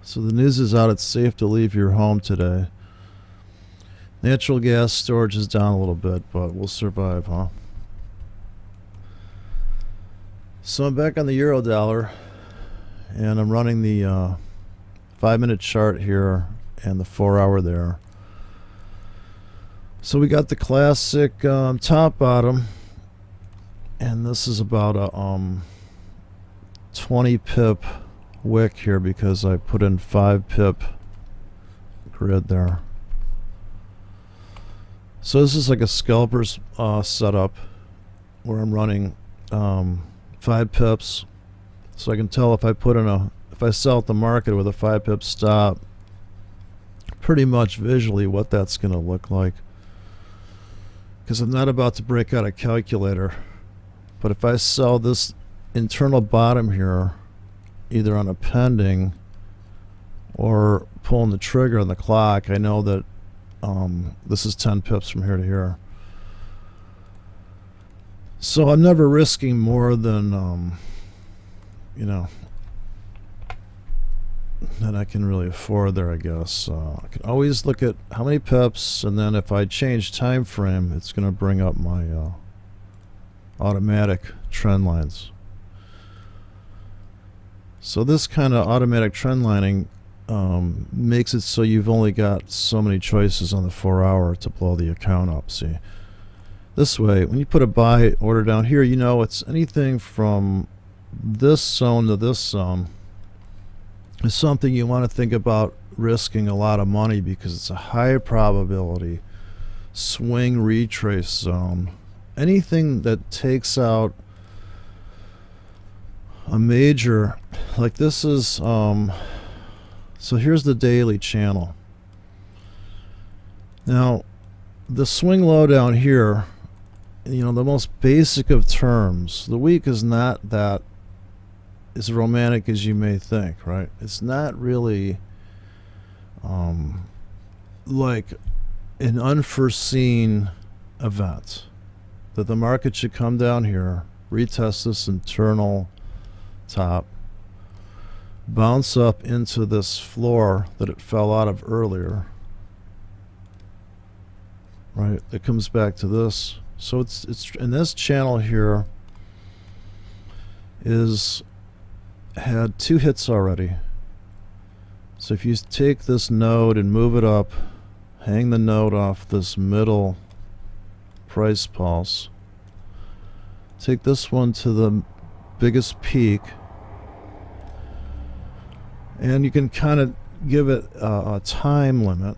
So the news is out. It's safe to leave your home today. Natural gas storage is down a little bit, but we'll survive, huh? So I'm back on the euro dollar, and I'm running the 5-minute chart here and the 4-hour there. So we got the classic top bottom, and this is about a 20 pip wick here because I put in 5 pip grid there. So this is like a scalper's setup where I'm running 5 pips, so I can tell if I sell at the market with a 5 pip stop, pretty much visually what that's going to look like. Because I'm not about to break out a calculator, but if I sell this internal bottom here, either on a pending or pulling the trigger on the clock, I know that this is 10 pips from here to here. So I'm never risking more than than I can really afford there, I guess. I can always look at how many pips, and then if I change time frame, it's going to bring up my automatic trend lines. So this kind of automatic trend lining makes it so you've only got so many choices on the 4-hour to blow the account up. See, this way, when you put a buy order down here, you know it's anything from this zone to this zone is something you want to think about risking a lot of money, because it's a high probability swing retrace zone. Anything that takes out a major, like this is so here's the daily channel. Now the swing low down here, the most basic of terms, the week is not that as romantic as you may think, right? It's not really like an unforeseen event that the market should come down here, retest this internal top, bounce up into this floor that it fell out of earlier, right? It comes back to this. So it's in this channel here had 2 hits already. So if you take this node and move it up, hang the node off this middle price pulse, take this one to the biggest peak, and you can kind of give it a time limit,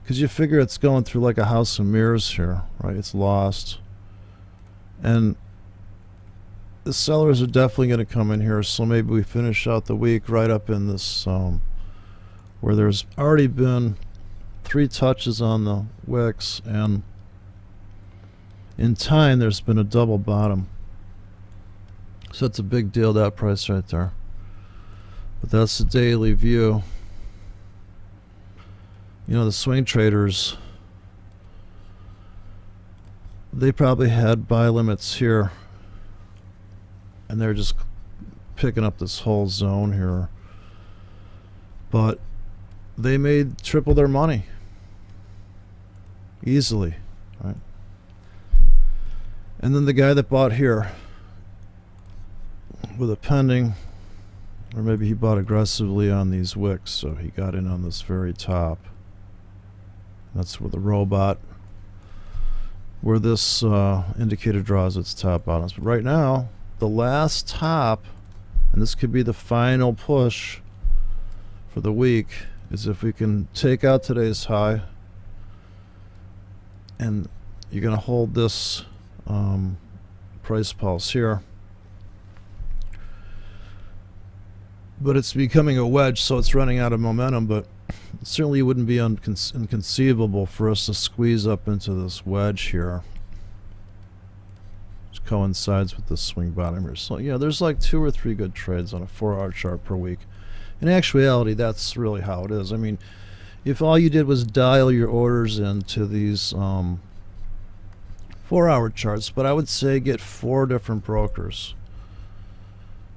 because you figure it's going through like a house of mirrors here, right? It's lost, and the sellers are definitely going to come in here, so maybe we finish out the week right up in this where there's already been 3 touches on the wicks, and in time there's been a double bottom. So it's a big deal, that price right there. But that's the daily view. The swing traders, they probably had buy limits here, and they're just picking up this whole zone here. But they made triple their money easily, right? And then the guy that bought here with a pending, or maybe he bought aggressively on these wicks, so he got in on this very top. That's where the robot, where this indicator draws its top bottoms. But right now, the last top, and this could be the final push for the week, is if we can take out today's high, and you're going to hold this price pulse here. But it's becoming a wedge, so it's running out of momentum, but it certainly wouldn't be inconceivable for us to squeeze up into this wedge here, which coincides with the swing bottom here. So yeah, there's like 2 or 3 good trades on a 4-hour chart per week. In actuality, that's really how it is. I mean, if all you did was dial your orders into these 4-hour charts, but I would say get 4 different brokers,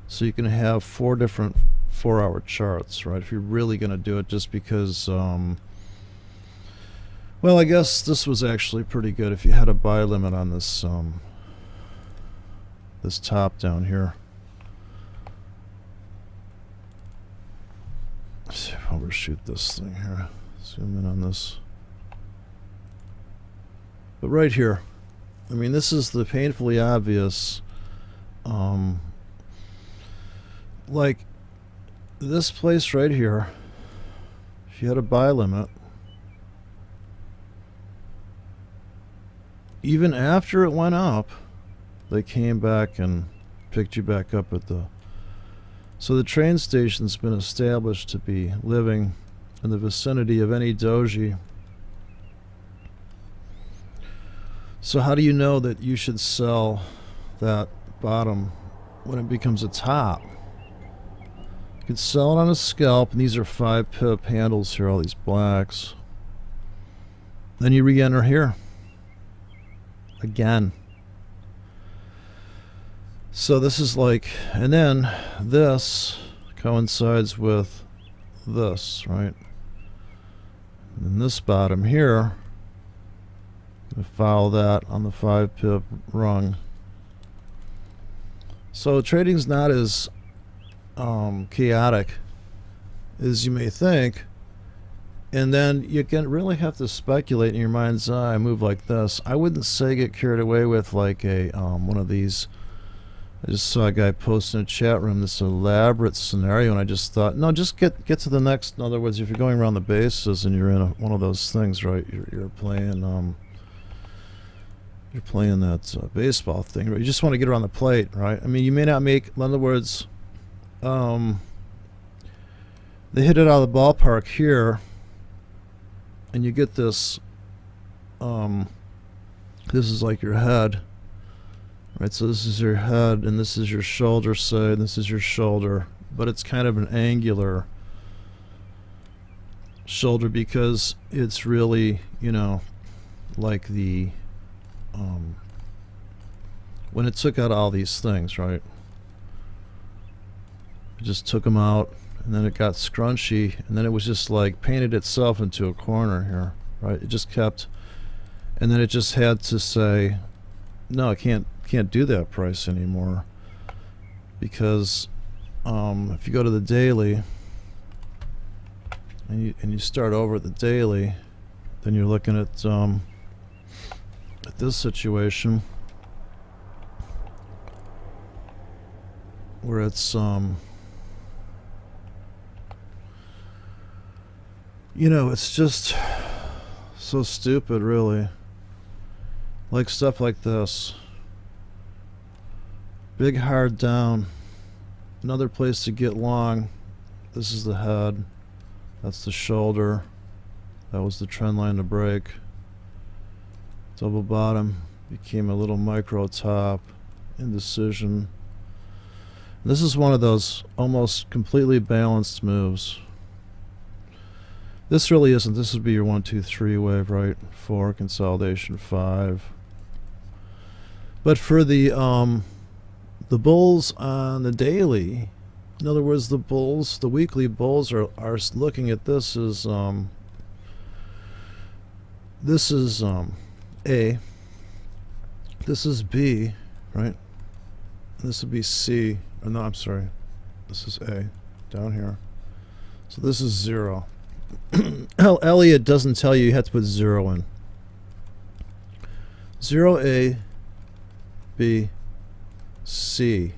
so you can have 4 different 4-hour charts, right? If you're really going to do it, just because, well, I guess this was actually pretty good if you had a buy limit on this, this top down here. Let's see if I overshoot this thing here. Zoom in on this. But right here, I mean, this is the painfully obvious, like this place right here, if you had a buy limit, even after it went up, they came back and picked you back up at the... So the train station's been established to be living in the vicinity of any doji. So how do you know that you should sell that bottom when it becomes a top? You could sell it on a scalp, and these are 5 pip handles here, all these blacks. Then you re-enter here again. So this is like, and then this coincides with this, right? And this bottom here, going to follow that on the 5 pip rung. So trading's not as chaotic as you may think. And then you can really have to speculate in your mind's eye, move like this. I wouldn't say get carried away with like a one of these. I just saw a guy post in a chat room this elaborate scenario, and I just thought, no, just get to the next. In other words, if you're going around the bases and you're in one of those things, right? You're playing that baseball thing, right? You just want to get around the plate, right? I mean, you may not make. In other words, they hit it out of the ballpark here, and you get this. This is like your head. Right, so this is your head, and this is your shoulder side, and this is your shoulder, but it's kind of an angular shoulder because it's really, you know, like the, when it took out all these things, right? It just took them out, and then it got scrunchy, and then it was just like painted itself into a corner here, right? It just kept, and then it just had to say, no, I can't do that price anymore, because if you go to the daily and you start over at the daily, then you're looking at this situation where it's you know, it's just so stupid, really. Like stuff like this. Big hard down. Another place to get long. This is the head. That's the shoulder. That was the trend line to break. Double bottom. Became a little micro top. Indecision. This is one of those almost completely balanced moves. This really isn't. This would be your 1, 2, 3 wave, right? 4, consolidation, 5. But for the bulls on the daily, in other words, the bulls, the weekly bulls are looking at this as this is A, this is B, right? This would be C. Or no, I'm sorry. This is A down here. So this is 0. Elliot doesn't tell you have to put 0 in. 0A, B, C.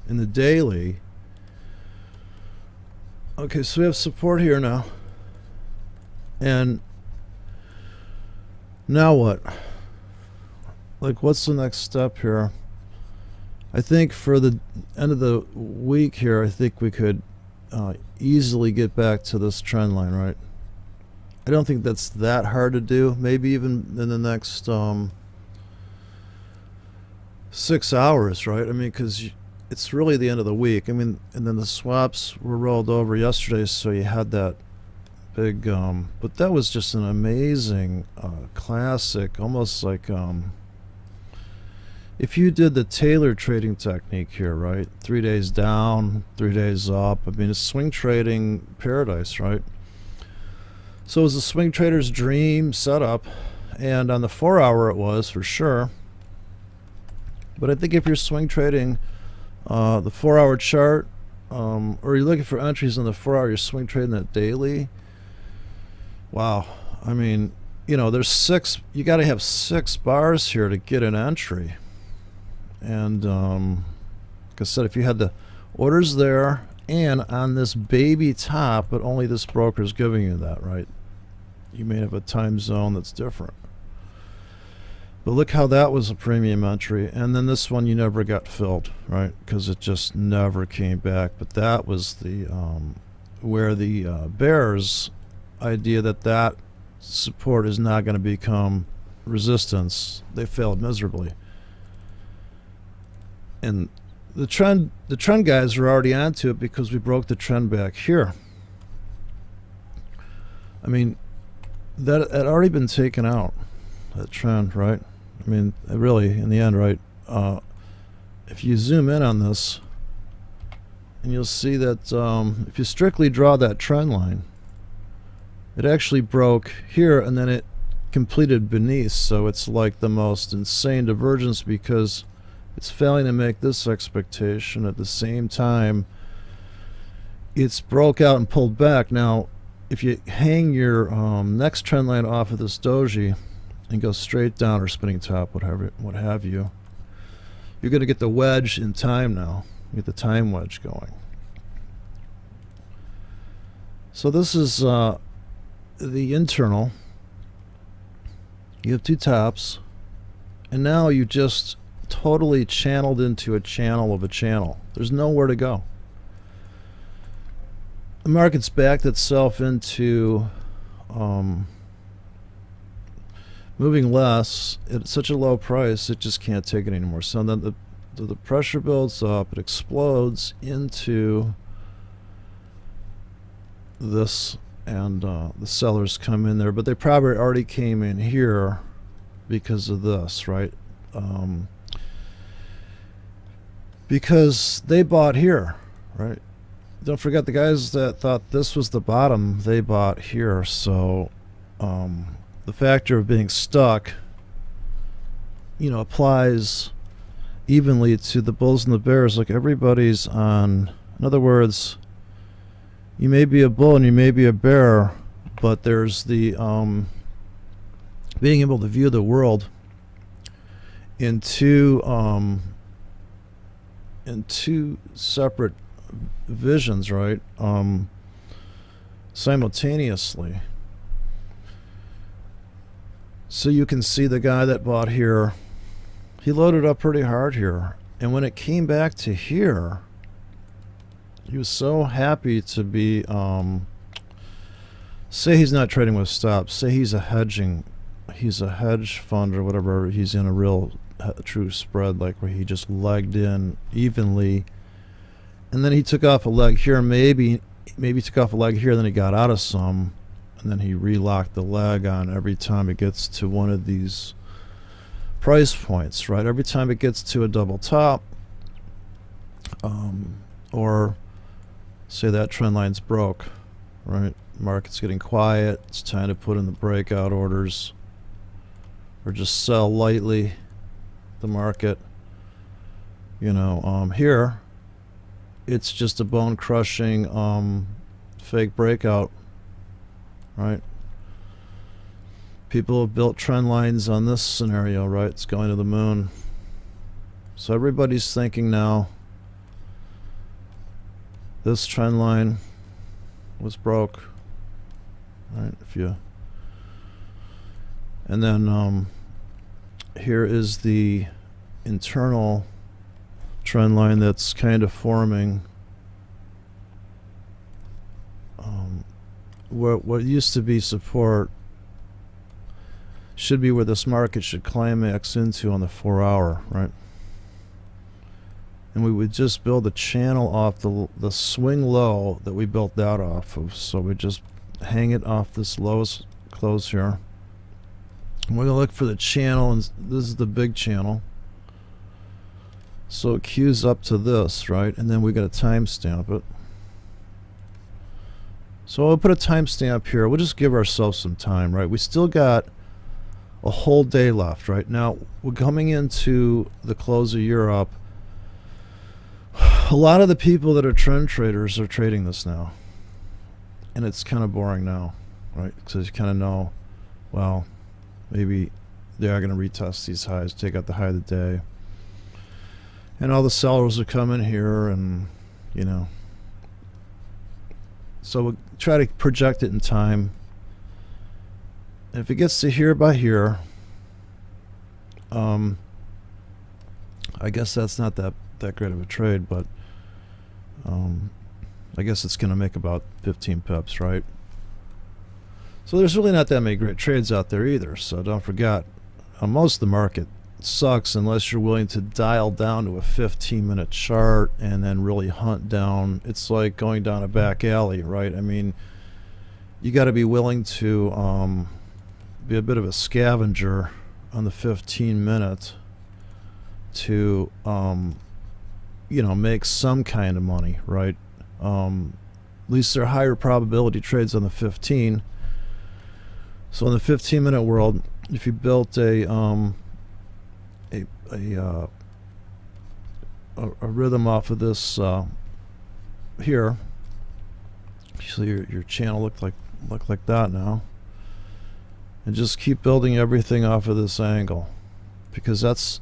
In the daily, okay, so we have support here now. And now what? Like, what's the next step here? I think for the end of the week here, I think we could easily get back to this trend line, right? I don't think that's that hard to do. Maybe even in the next 6 hours, right? I mean, because it's really the end of the week. I mean, and then the swaps were rolled over yesterday, so you had that big, but that was just an amazing classic, almost like if you did the Taylor trading technique here, right? 3 days down, 3 days up. I mean, it's swing trading paradise, right? So it was a swing trader's dream setup, and on the 4-hour it was for sure. But I think if you're swing trading the 4-hour chart, or you're looking for entries on the 4-hour, you're swing trading that daily. Wow, I mean, you know, there's 6. You got to have 6 bars here to get an entry. And like I said, if you had the orders there and on this baby top, but only this broker is giving you that, right? You may have a time zone that's different. But look how that was a premium entry. And then this one you never got filled, right? Because it just never came back. But that was the where the bears idea that support is not going to become resistance. They failed miserably. And the trend guys are already onto it because we broke the trend back here. I mean, that had already been taken out, that trend, right? I mean, really, in the end, right? If you zoom in on this, and you'll see that if you strictly draw that trend line, it actually broke here and then it completed beneath. So it's like the most insane divergence because it's failing to make this expectation. At the same time, it's broke out and pulled back. Now, if you hang your next trend line off of this doji and go straight down, or spinning top, what have you, you're going to get the wedge in time now. You get the time wedge going. So this is the internal. You have 2 tops, and now you just totally channeled into a channel of a channel. There's nowhere to go. The market's backed itself into moving less at such a low price, it just can't take it anymore. So then the pressure builds up, it explodes into this, and the sellers come in there, but they probably already came in here because of this, right? Because they bought here, right? Don't forget, the guys that thought this was the bottom, they bought here. So the factor of being stuck, you know, applies evenly to the bulls and the bears. Like, everybody's on. In other words, you may be a bull and you may be a bear, but there's the being able to view the world in two separate visions, right? Simultaneously. So you can see the guy that bought here, he loaded up pretty hard here, and when it came back to here, he was so happy to be say he's not trading with stops, say he's a hedge fund or whatever, he's in a real true spread, like where he just legged in evenly, and then he took off a leg here, maybe took off a leg here, then he got out of some, and then he relocked the leg on every time it gets to one of these price points, right? Every time it gets to a double top, or say that trend line's broke, right? Market's getting quiet, it's time to put in the breakout orders, or just sell lightly the market. You know, here it's just a bone crushing fake breakout, right? People have built trend lines on this scenario, right? It's going to the moon. So everybody's thinking now this trend line was broke, right? And then here is the internal trend line that's kind of forming what used to be support should be where this market should climax into on the 4-hour, right? And we would just build a channel off the swing low that we built that off of. So we just hang it off this lowest close here. And we're going to look for the channel, and this is the big channel. So it queues up to this, right? And then we got to timestamp it. So I'll put a timestamp here. We'll just give ourselves some time, right? We still got a whole day left, right? Now, we're coming into the close of Europe. A lot of the people that are trend traders are trading this now. And it's kind of boring now, right? Because you kind of know, well, maybe they are going to retest these highs, take out the high of the day. And all the sellers will come in here and, you know. So we'll try to project it in time. If it gets to here by here, I guess that's not that great of a trade, but I guess it's going to make about 15 pips, right? So there's really not that many great trades out there either. So don't forget, most of the market sucks unless you're willing to dial down to a 15-minute chart and then really hunt down. It's like going down a back alley, right? I mean, you got to be willing to be a bit of a scavenger on the 15-minute to you know, make some kind of money, right? At least there are higher probability trades on the 15. So in the 15-minute world, if you built a rhythm off of this here, so your channel look like that now, and just keep building everything off of this angle, because that's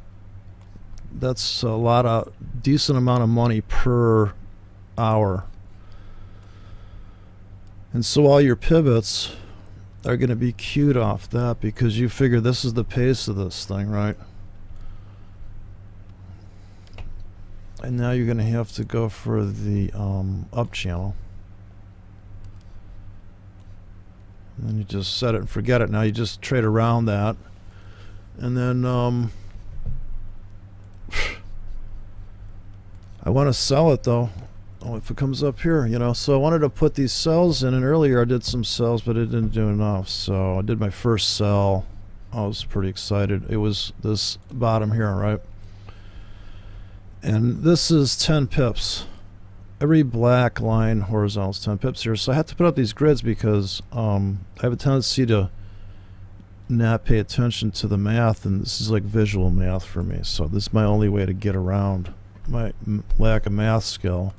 a lot of decent amount of money per hour. And so all your pivots are going to be queued off that, because you figure this is the pace of this thing, right? And now you're going to have to go for the up channel. And then you just set it and forget it. Now you just trade around that. And then I want to sell it though. Oh, if it comes up here, you know. So I wanted to put these sells in, and earlier I did some sells, but it didn't do enough. So I did my first sell. I was pretty excited. It was this bottom here, right? And this is 10 pips. Every black line horizontal is 10 pips here. So I have to put up these grids because I have a tendency to not pay attention to the math, and this is like visual math for me. So this is my only way to get around my lack of math skill.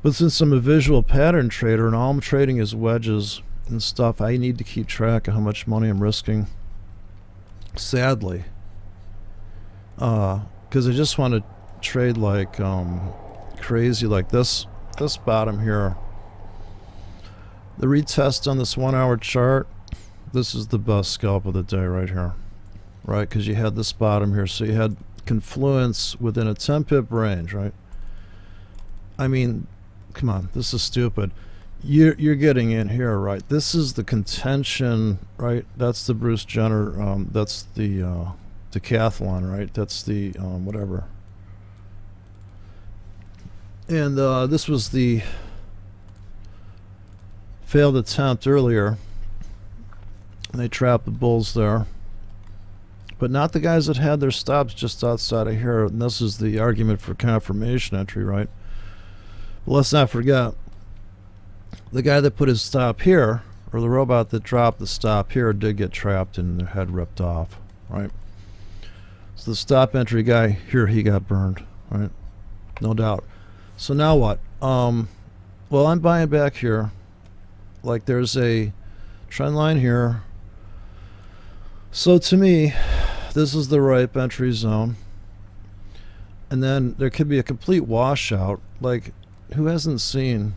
But since I'm a visual pattern trader and all I'm trading is wedges and stuff, I need to keep track of how much money I'm risking. Sadly. Because I just want to trade like crazy, like this bottom here. The retest on this 1 hour chart, this is the best scalp of the day right here. Right? Because you had this bottom here, so you had confluence within a 10 pip range, right? I mean, come on, this is stupid. You're getting in here, right? This is the contention, right? That's the Bruce Jenner, that's the decathlon, right? That's the whatever. And this was the failed attempt earlier. And they trapped the bulls there. But not the guys that had their stops just outside of here. And this is the argument for confirmation entry, right? But let's not forget, the guy that put his stop here, or the robot that dropped the stop here, did get trapped and their head ripped off, right? So the stop entry guy here, he got burned, right? No doubt. So now what? Well, I'm buying back here. Like there's a trend line here. So to me, this is the ripe entry zone. And then there could be a complete washout. Like, who hasn't seen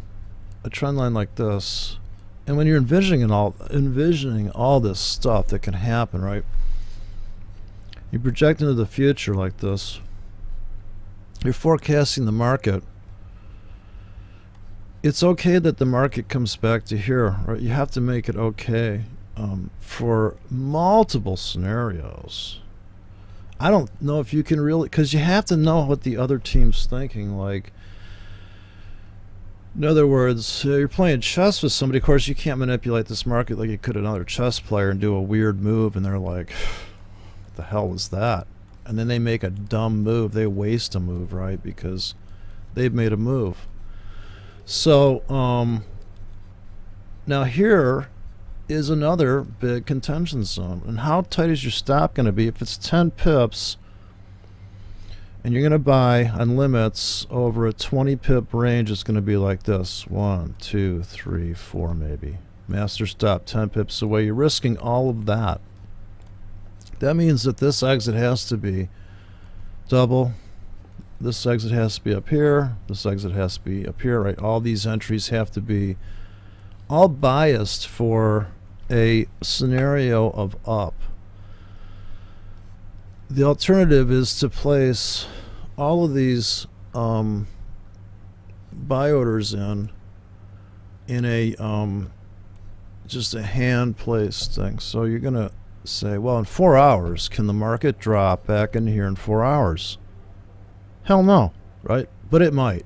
a trend line like this? And when you're envisioning all this stuff that can happen, right? You project into the future like this. You're forecasting the market. It's okay that the market comes back to here, right? You have to make it okay for multiple scenarios. I don't know if you can really, because you have to know what the other team's thinking. Like, in other words, you're playing chess with somebody. Of course, you can't manipulate this market like you could another chess player and do a weird move, and they're like, what the hell was that? and then they make a dumb move. They waste a move, right? Because they've made a move. So now here is another big contention zone. And how tight is your stop going to be? If it's 10 pips and you're going to buy on limits over a 20 pip range, it's going to be like this. 1, 2, 3, 4 maybe. Master stop 10 pips away. You're risking all of that. That means that this exit has to be double. This exit has to be up here. This exit has to be up here, right? All these entries have to be all biased for a scenario of up. The alternative is to place all of these buy orders in a just a hand placed thing. So you're gonna say, well, in 4 hours, can the market drop back in here in 4 hours? Hell no, right? But it might.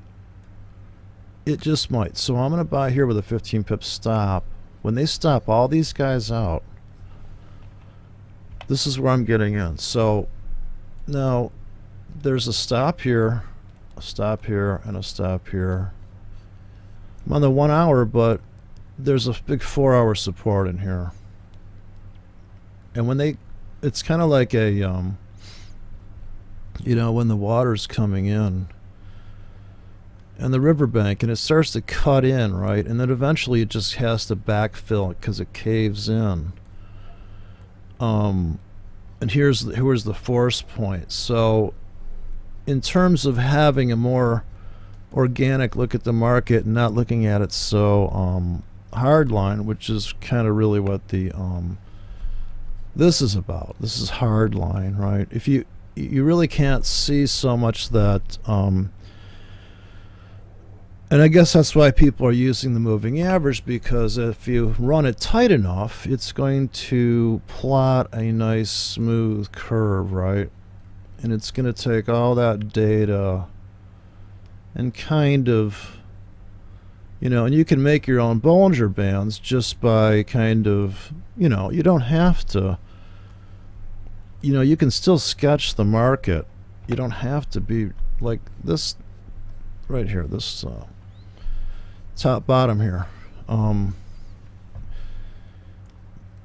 It just might. So I'm gonna buy here with a 15 pip stop. When they stop all these guys out, this is where I'm getting in. So now there's a stop here, and a stop here. I'm on the 1 hour, but there's a big 4 hour support in here. And when they, it's kind of like a, you know, when the water's coming in and the riverbank and it starts to cut in, right? And then eventually it just has to backfill it because it caves in. And here's the force point. So in terms of having a more organic look at the market and not looking at it so hard line, which is kind of really what the this is about. This is hard line, right? If you really can't see so much that and I guess that's why people are using the moving average, because if you run it tight enough, it's going to plot a nice smooth curve, right? And it's going to take all that data and kind of, you know, and you can make your own Bollinger Bands just by kind of, you know, you don't have to, you know, you can still sketch the market. You don't have to be like this right here, this top bottom here.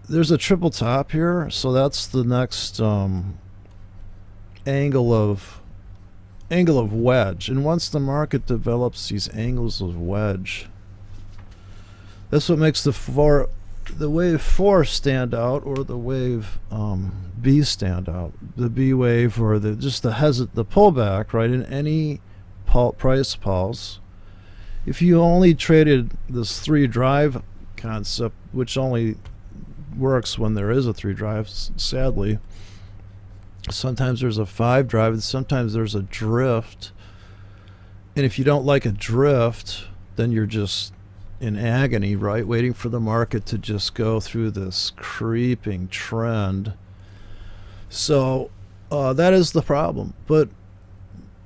There's a triple top here, so that's the next angle of wedge. And once the market develops these angles of wedge, that's what makes the wave 4 stand out, or the wave B stand out. The B wave, or the pullback, right? In any price pulse, if you only traded this 3 drive concept, which only works when there is a 3 drive, sadly. Sometimes there's a 5 drive, and sometimes there's a drift. And if you don't like a drift, then you're just in agony, right? Waiting for the market to just go through this creeping trend. So that is the problem. But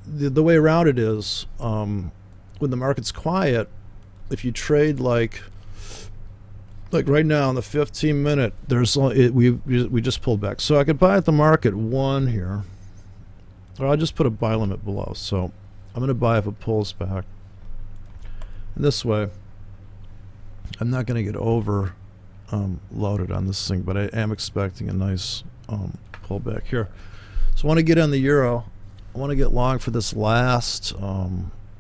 the way around it is, when the market's quiet, if you trade like right now in the 15-minute, there's we just pulled back. So I could buy at the market 1 here, or I'll just put a buy limit below. So I'm going to buy if it pulls back. And this way, I'm not going to get over loaded on this thing, but I am expecting a nice pullback here. So I want to get on the euro. I want to get long for this last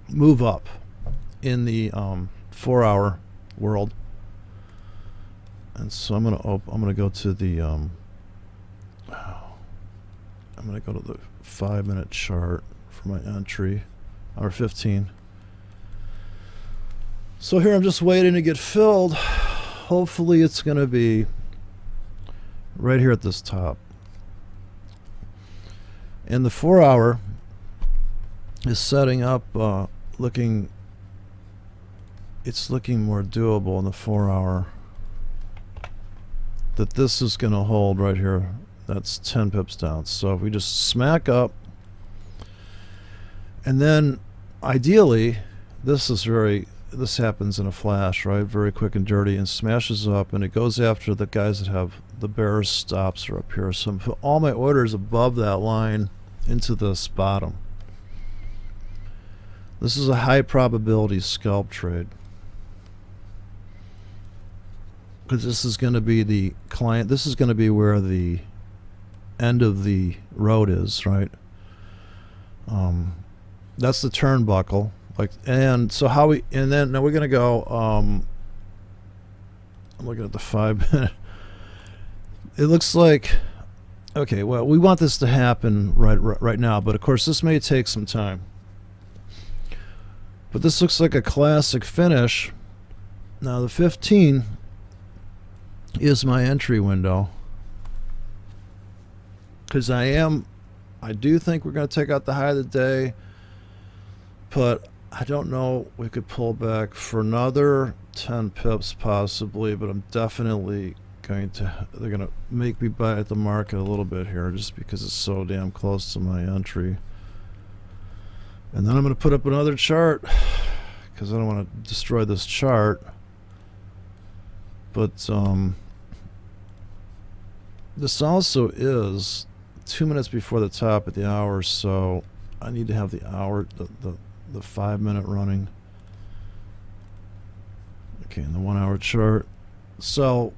move up in the 4 hour world. And so I'm gonna go to the I'm gonna go to the 5-minute chart for my entry, hour 15. So here I'm just waiting to get filled. Hopefully it's gonna be right here at this top. And the 4 hour is setting up, looking more doable in the 4 hour. That this is going to hold right here. That's 10 pips down. So if we just smack up, and then ideally this happens in a flash, right? Very quick and dirty, and smashes up, and it goes after the guys that have the bearish stops are up here. So I'm put all my orders above that line, into this bottom. This is a high probability scalp trade, because this is going to be the client. This is going to be where the end of the road is, right? That's the turnbuckle. Like, and so how we, and then now we're going to go, I'm looking at the 5 minute. It looks like, okay, well, we want this to happen right now, but of course this may take some time. But this looks like a classic finish. Now the 15 is my entry window, because I do think we're going to take out the high of the day, but I don't know. We could pull back for another 10 pips possibly, but I'm definitely going to, they're going to make me buy at the market a little bit here just because it's so damn close to my entry. And then I'm going to put up another chart because I don't want to destroy this chart. But this also is 2 minutes before the top of the hour, so I need to have the hour, the 5 minute running. Okay, and the 1 hour chart. So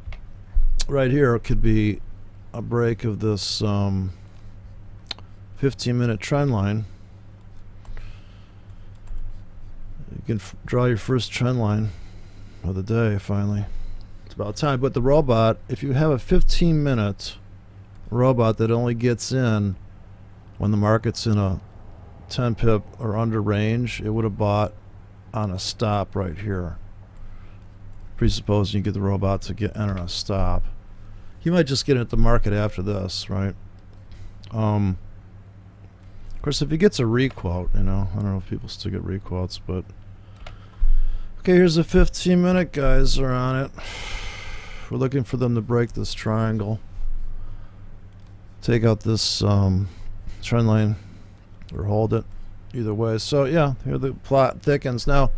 right here it could be a break of this 15 minute trend line. You can draw your first trend line of the day finally. It's about time. But the robot, if you have a 15 minute robot that only gets in when the market's in a 10 pip or under range, it would have bought on a stop right here, presupposing you get the robot to get enter a stop. You might just get at the market after this, right? Of course, if he gets a requote, you know, I don't know if people still get requotes, but okay, here's a 15 minute, guys are on it. We're looking for them to break this triangle, take out this trend line, or hold it, either way. So yeah, here the plot thickens. Now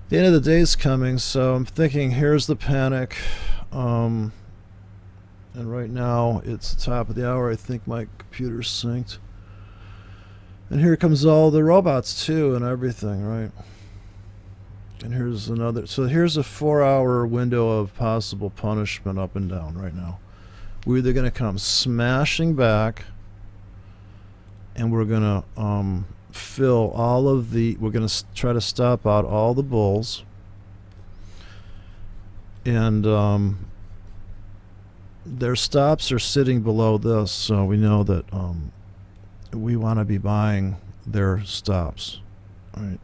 the end of the day is coming, so I'm thinking here's the panic, and right now it's the top of the hour. I think my computer's synced, and here comes all the robots too and everything, right? And here's another. So here's a 4 hour window of possible punishment up and down right now. We're either going to come smashing back, and we're going to fill all of the, we're going to try to stop out all the bulls, and their stops are sitting below this, so we know that we want to be buying their stops, right?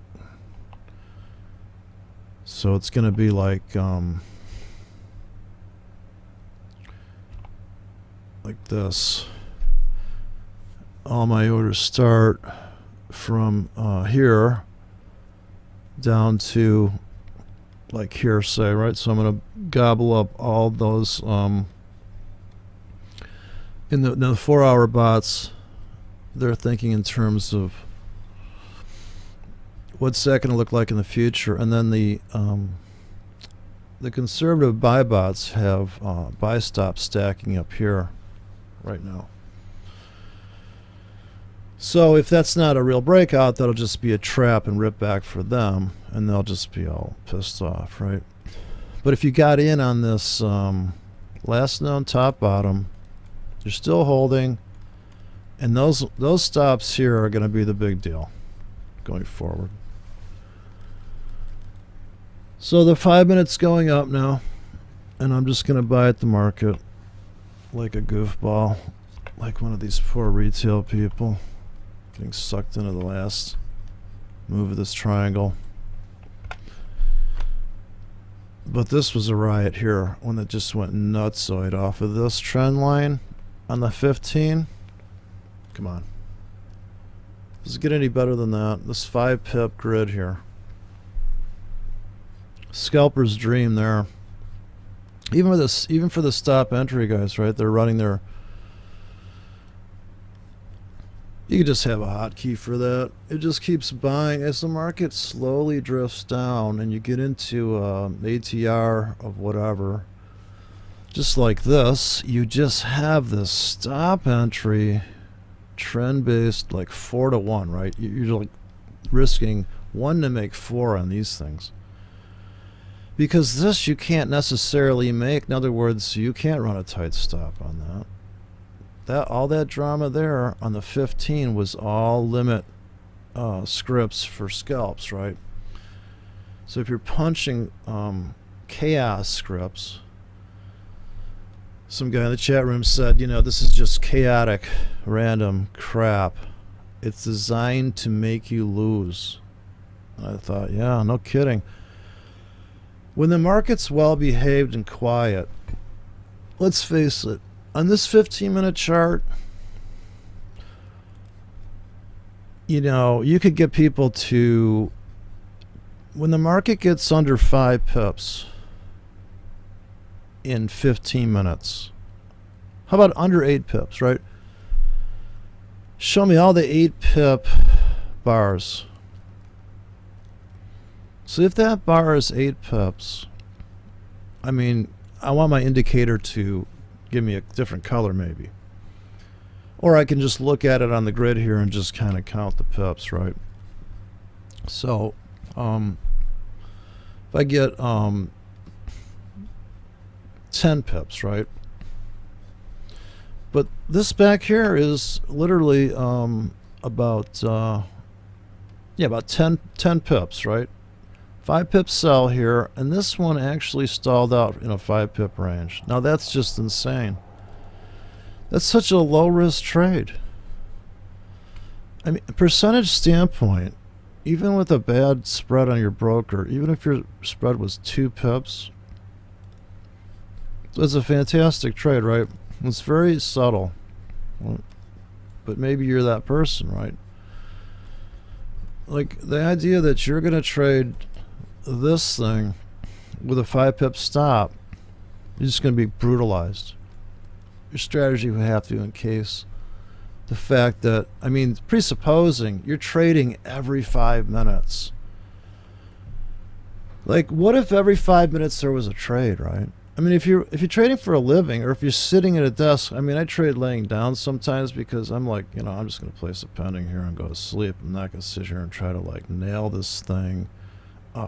So it's going to be like this. All my orders start from here down to like here, say, right? So I'm going to gobble up all those in the 4 hour bots. They're thinking in terms of what's that going to look like in the future, and then the conservative buy bots have buy stops stacking up here right now. So if that's not a real breakout, that'll just be a trap and rip back for them, and they'll just be all pissed off, right? But if you got in on this last known top bottom, you're still holding, and those stops here are going to be the big deal going forward. So the 5 minutes going up now, and I'm just going to buy at the market like a goofball, like one of these poor retail people getting sucked into the last move of this triangle. But this was a riot here when it just went nutsoid off of this trend line on the 15. Come on. Does it get any better than that? This 5 pip grid here. Scalper's dream there. Even for the stop entry guys, right? They're running their. You could just have a hotkey for that. It just keeps buying as the market slowly drifts down, and you get into ATR of whatever. Just like this, you just have this stop entry trend based, like 4-to-1, right? You're like risking 1 to make 4 on these things. Because this you can't necessarily make. In other words, you can't run a tight stop on that. All that drama there on the 15 was all limit scripts for scalps, right? So if you're punching chaos scripts, some guy in the chat room said, this is just chaotic, random crap. It's designed to make you lose. And I thought, yeah, no kidding. When the market's well behaved and quiet, let's face it, on this 15-minute chart, you could get people to, when the market gets under 5 pips in 15 minutes, how about under 8 pips, right? Show me all the 8 pip bars. So if that bar is 8 pips, I want my indicator to give me a different color maybe. Or I can just look at it on the grid here and just kind of count the pips, right? So if I get 10 pips, right? But this back here is literally about 10 pips, right? 5 pips sell here, and this one actually stalled out in a 5 pip range. Now that's just insane. That's such a low risk trade. Percentage standpoint, even with a bad spread on your broker, even if your spread was 2 pips, it's a fantastic trade, right? It's very subtle, but maybe you're that person, right? Like the idea that you're going to trade this thing with a 5 pip stop, you're just going to be brutalized. Your strategy would have to encase the fact that, presupposing you're trading every 5 minutes. Like, what if every 5 minutes there was a trade, right? If you're trading for a living, or if you're sitting at a desk, I trade laying down sometimes because I'm like, I'm just going to place a pending here and go to sleep. I'm not going to sit here and try to like nail this thing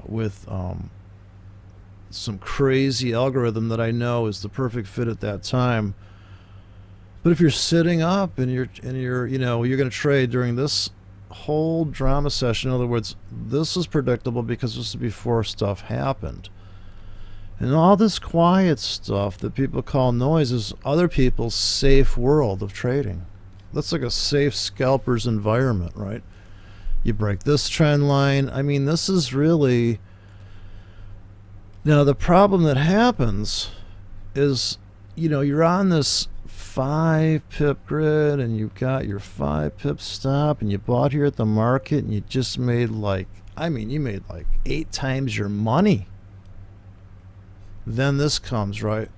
with some crazy algorithm that I know is the perfect fit at that time. But if you're sitting up and you're going to trade during this whole drama session, in other words, this is predictable because this is before stuff happened. And all this quiet stuff that people call noise is other people's safe world of trading. That's like a safe scalper's environment, right? You break this trend line. This is really... Now, the problem that happens is, you're on this 5 pip grid and you've got your 5 pip stop and you bought here at the market and you just made you made like 8 times your money. Then this comes, right?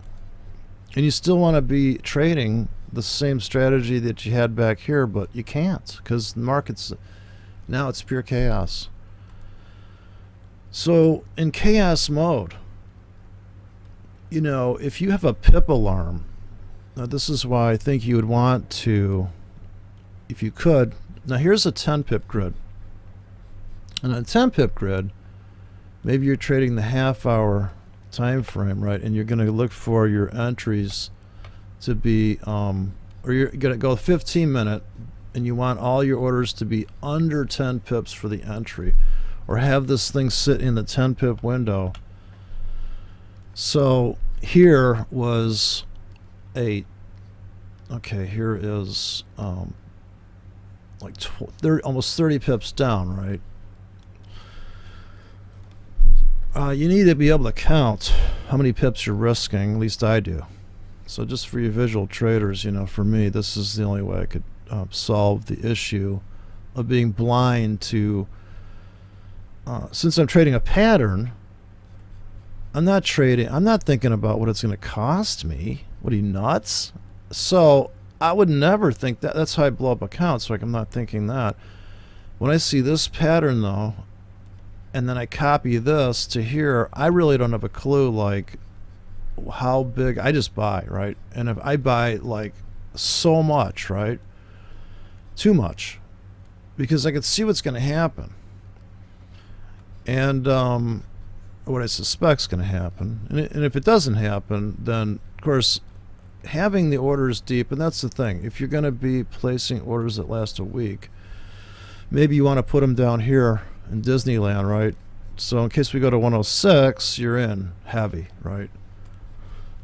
And you still want to be trading the same strategy that you had back here, but you can't because the market's... Now it's pure chaos. So in chaos mode, if you have a pip alarm, now this is why I think you would want to, if you could, now here's a 10 pip grid. And on a 10 pip grid, maybe you're trading the half hour time frame, right? And you're going to look for your entries to be, or you're going to go 15 minute, and you want all your orders to be under 10 pips for the entry, or have this thing sit in the 10 pip window. So here was here is almost 30 pips down, right? You need to be able to count how many pips you're risking. At least I do. So just for you visual traders, for me, this is the only way I could solve the issue of being blind to, since I'm trading a pattern, I'm not thinking about what it's going to cost me. What are you, nuts? So I would never think that. That's how I blow up accounts. Like, I'm not thinking that. When I see this pattern though, and then I copy this to here, I really don't have a clue like how big. I just buy, right? And if I buy like so much, right, too much, because I could see what's going to happen. And what I suspect is going to happen. And if it doesn't happen, then, of course, having the orders deep, and that's the thing. If you're going to be placing orders that last a week, maybe you want to put them down here in Disneyland, right? So in case we go to 106, you're in heavy, right?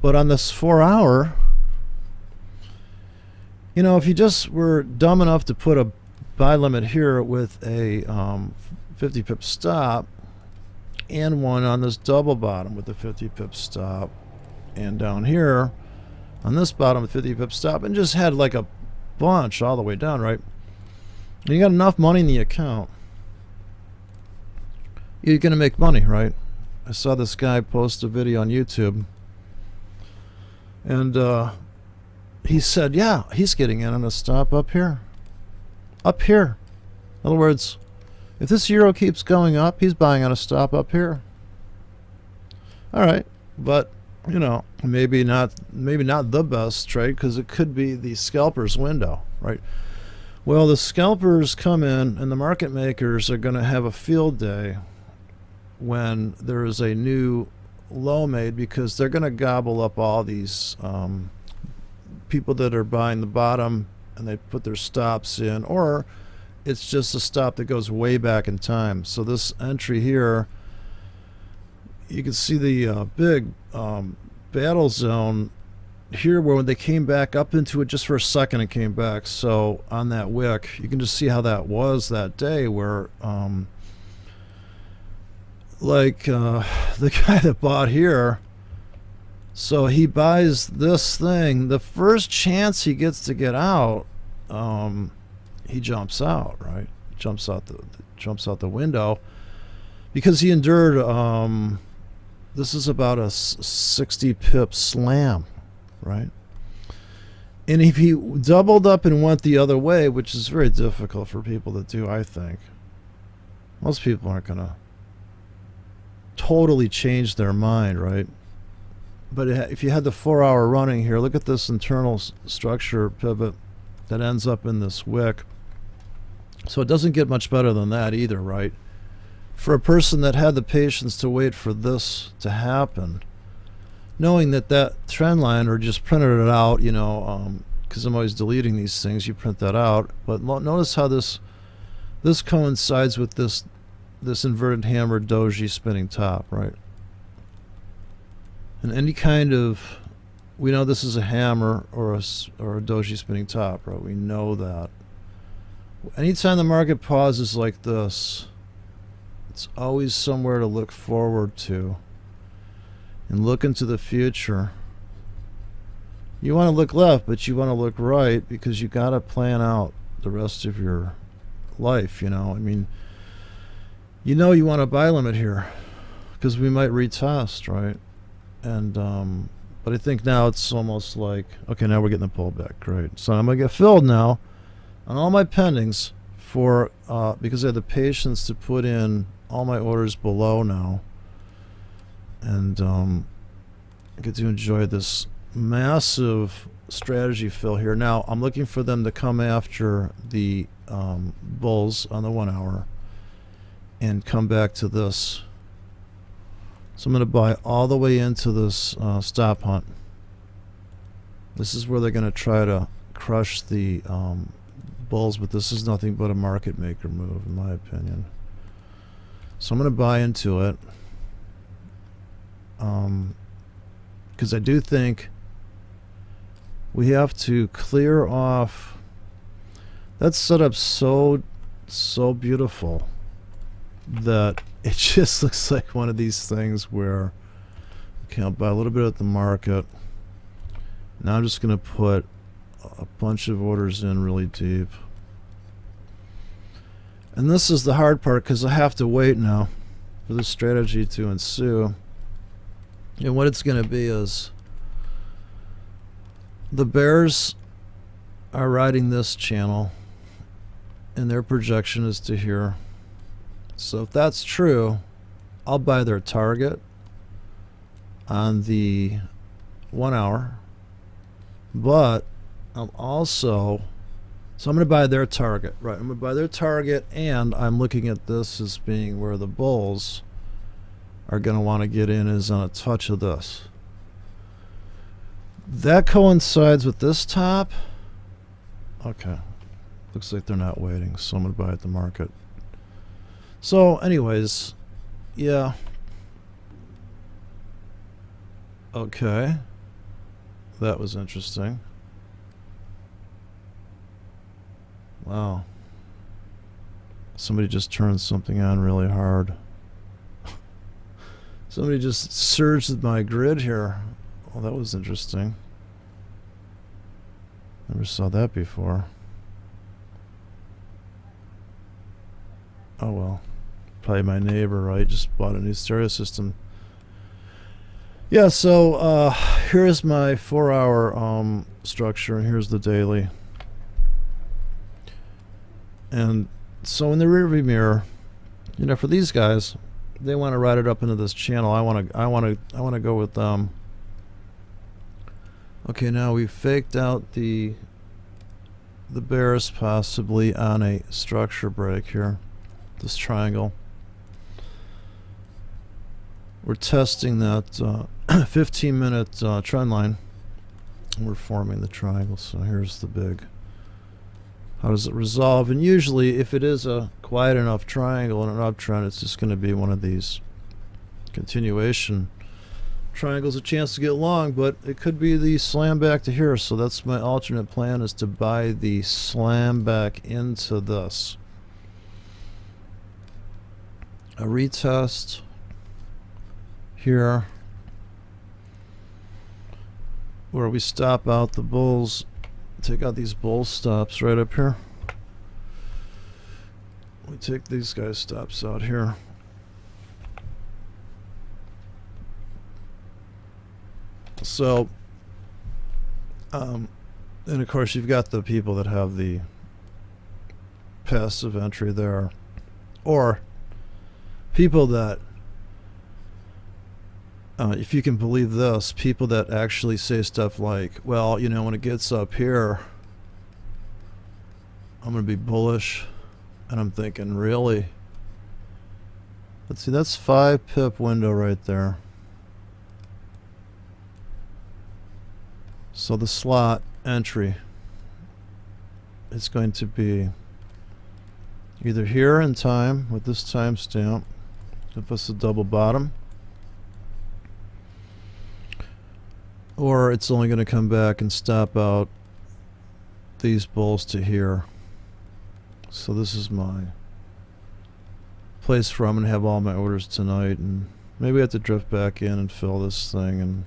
But on this 4 hour, you know, if you just were dumb enough to put a buy limit here with a 50 pip stop, and one on this double bottom with the 50 pip stop, and down here on this bottom with 50 pip stop, and just had like a bunch all the way down, right? And you got enough money in the account, you're gonna make money, right? I saw this guy post a video on YouTube, and he said, yeah, he's getting in on a stop up here. Up here. In other words, if this euro keeps going up, he's buying on a stop up here. All right, but you know, maybe not the best trade, because it could be the scalper's window, right? Well, the scalpers come in, and the market makers are going to have a field day when there is a new low made, because they're going to gobble up all these people that are buying the bottom, and they put their stops in, or it's just a stop that goes way back in time. So this entry here, you can see the big battle zone here, where when they came back up into it just for a second and came back. So on that wick, you can just see how that was that day, where the guy that bought here, so he buys this thing, the first chance he gets to get out, he jumps out, right? Jumps out the window, because he endured this is about a 60 pip slam, right? And if he doubled up and went the other way, which is very difficult for people to do, I think, most people aren't gonna totally change their mind, right? But if you had the 4 hour running here, look at this internal structure pivot that ends up in this wick. So it doesn't get much better than that either, right? For a person that had the patience to wait for this to happen, knowing that that trend line, or just printed it out, you know, because I'm always deleting these things, you print that out. But notice how this coincides with this inverted hammer doji spinning top, right? And any kind of, we know this is a hammer or a doji spinning top, right? We know that. Anytime the market pauses like this, it's always somewhere to look forward to and look into the future. You want to look left, but you want to look right, because you got to plan out the rest of your life, you know. I mean, you know, you want a buy limit here because we might retest, right? And but I think now it's almost like, okay, now we're getting a pullback. Great. So I'm gonna get filled now on all my pendings for because I had the patience to put in all my orders below now, and I get to enjoy this massive strategy fill here. Now I'm looking for them to come after the bulls on the 1 hour and come back to this. So I'm going to buy all the way into this stop hunt. This is where they're going to try to crush the bulls, but this is nothing but a market maker move, in my opinion. So I'm going to buy into it, because I do think we have to clear off. That setup so beautiful that it just looks like one of these things where, okay, I'll buy a little bit at the market. Now I'm just going to put a bunch of orders in really deep. And this is the hard part, because I have to wait now for this strategy to ensue. And what it's going to be is the bears are riding this channel, and their projection is to here. So if that's true, I'll buy their target on the 1 hour, but I'm also So I'm going to buy their target. Right, I'm going to buy their target, and I'm looking at this as being where the bulls are going to want to get in, is on a touch of this. That coincides with this top. Okay. Looks like they're not waiting, so I'm going to buy at the market. So anyways, yeah. Okay. That was interesting. Wow. Somebody just turned something on really hard. Somebody just surged my grid here. Well, that was interesting. Never saw that before. Oh well. Probably my neighbor, right? Just bought a new stereo system. Yeah, so here's my 4-hour structure, and here's the daily. And so in the rearview mirror, you know, for these guys, they want to ride it up into this channel. I want to go with them. Okay, now we've faked out the bears possibly on a structure break here. This triangle. We're testing that 15-minute trend line. We're forming the triangle. So here's the big. How does it resolve? And usually, if it is a quiet enough triangle and an uptrend, it's just going to be one of these continuation triangles, a chance to get long, but it could be the slam back to here. So that's my alternate plan, is to buy the slam back into this. A retest here where we stop out the bulls. Take out these bull stops right up here. We take these guys stops out here. So and of course you've got the people that have the passive entry there, or people that if you can believe this, people that actually say stuff like, well, you know, when it gets up here, I'm going to be bullish. And I'm thinking, really? Let's see, that's 5 pip window right there. So the slot entry is going to be either here in time with this timestamp, if it's a double bottom, or it's only going to come back and stop out these bulls to here. So this is my place where I'm going to have all my orders tonight, and maybe I have to drift back in and fill this thing and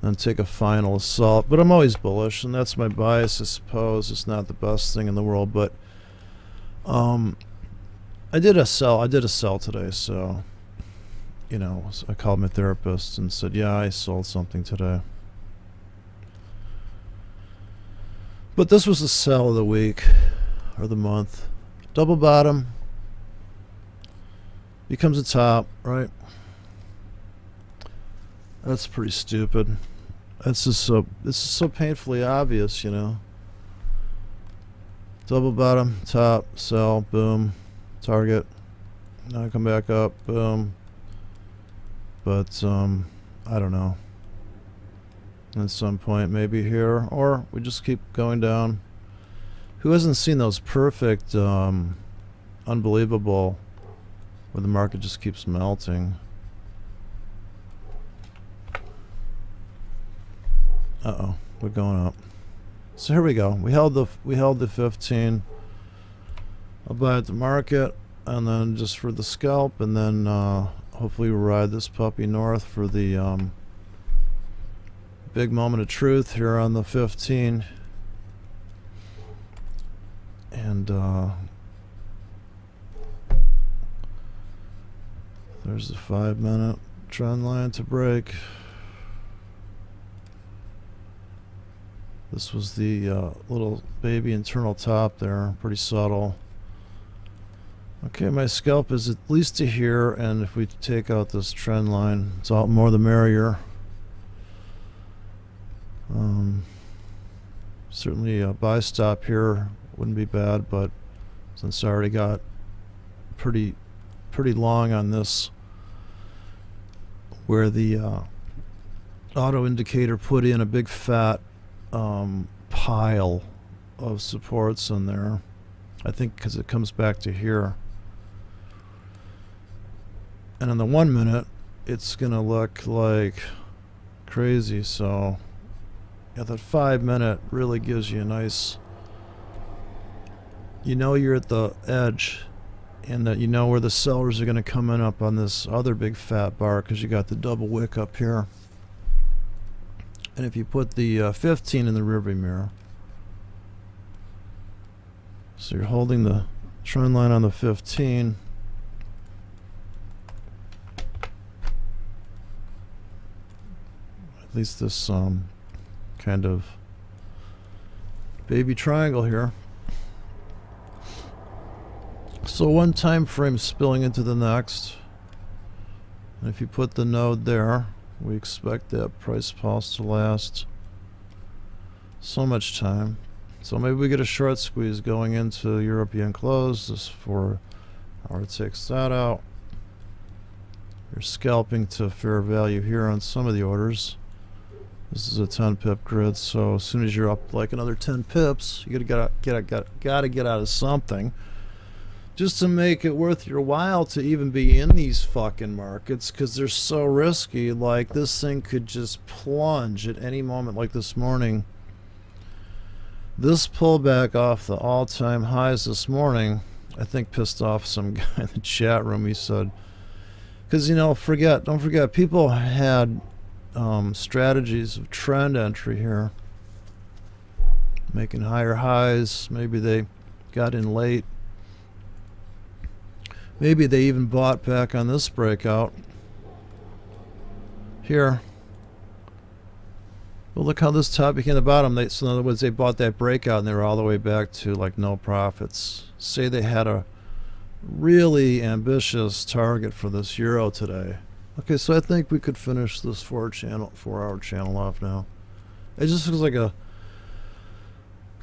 then take a final assault. But I'm always bullish, and that's my bias, I suppose. It's not the best thing in the world, but I did a sell today, so you know, I called my therapist and said, yeah, I sold something today. But this was the sell of the week or the month. Double bottom becomes a top, right? That's pretty stupid. This is so painfully obvious, you know. Double bottom, top, sell, boom, target. Now I come back up, boom. But I don't know. At some point, maybe here, or we just keep going down. Who hasn't seen those perfect, unbelievable, where the market just keeps melting? Uh-oh, we're going up. So here we go. We held the 15. I'll buy at the market, and then just for the scalp, and then hopefully we'll ride this puppy north for the big moment of truth here on the 15. And there's the 5-minute trend line to break. This was the little baby internal top there, pretty subtle. Okay, my scalp is at least to here, and if we take out this trend line, it's all more the merrier. Certainly a buy stop here wouldn't be bad, but since I already got pretty long on this, where the auto indicator put in a big fat pile of supports in there, I think, because it comes back to here. And in the 1 minute, it's gonna look like crazy. So yeah, that 5 minute really gives you a nice, you know, you're at the edge, and that you know where the sellers are going to come in up on this other big fat bar, because you got the double wick up here. And if you put the 15 in the rearview mirror, so you're holding the trend line on the 15, at least this kind of baby triangle here. So one time frame spilling into the next, and if you put the node there, we expect that price pulse to last so much time. So maybe we get a short squeeze going into European close. This 4 hour takes that out. You're scalping to fair value here on some of the orders. This is a 10 pip grid, so as soon as you're up like another 10 pips, you gotta get out of something, just to make it worth your while to even be in these fucking markets, because they're so risky. Like, this thing could just plunge at any moment. Like this morning, this pullback off the all-time highs this morning, I think pissed off some guy in the chat room. He said, because, you know, don't forget, people had strategies of trend entry here, making higher highs. Maybe they got in late. Maybe they even bought back on this breakout here. Well, look how this top became the bottom. So in other words, they bought that breakout and they were all the way back to like no profits. Say they had a really ambitious target for this euro today. Okay, so I think we could finish this 4 hour channel off now. It just looks like a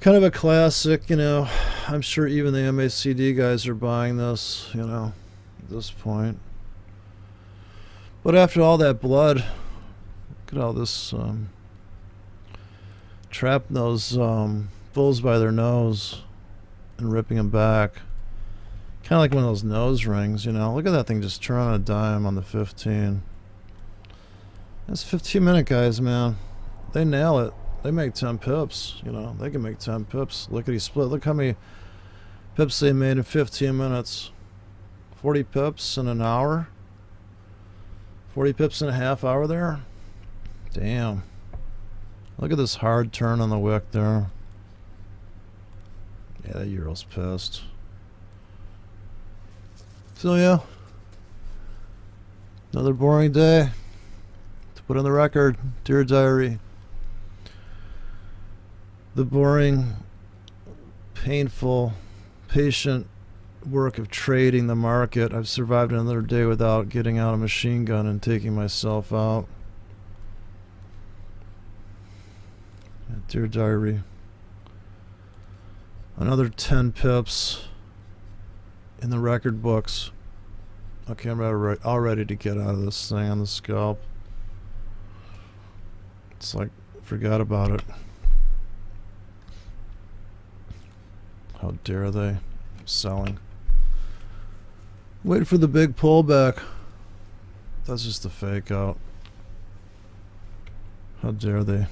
kind of a classic, you know. I'm sure even the MACD guys are buying this, you know, at this point. But after all that blood, look at all this trapping those bulls by their nose and ripping them back. Kind of like one of those nose rings, you know. Look at that thing just turn on a dime on the 15. That's 15-minute guys, man. They nail it. They make 10 pips, you know. They can make 10 pips. Lickety split. Look how many pips they made in 15 minutes. 40 pips in an hour. 40 pips in a half hour there. Damn. Look at this hard turn on the wick there. Yeah, that euro's pissed. So yeah, another boring day to put on the record. Dear diary, the boring, painful, patient work of trading the market. I've survived another day without getting out a machine gun and taking myself out. Dear diary, another 10 pips in the record books. Okay, I'm all ready to get out of this thing on the scalp. It's like, forgot about it. How dare they? I'm selling. Wait for the big pullback. That's just a fake out. How dare they?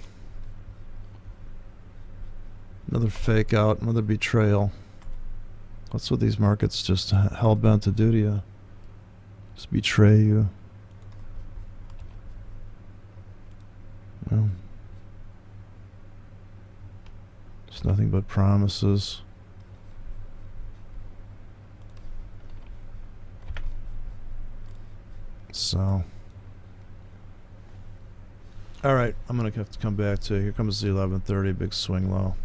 Another fake out, another betrayal. That's what these markets just hell-bent to do to you. Just betray you. Well, it's nothing but promises. So, all right, I'm gonna have to come back to, here comes the 11:30 big swing low.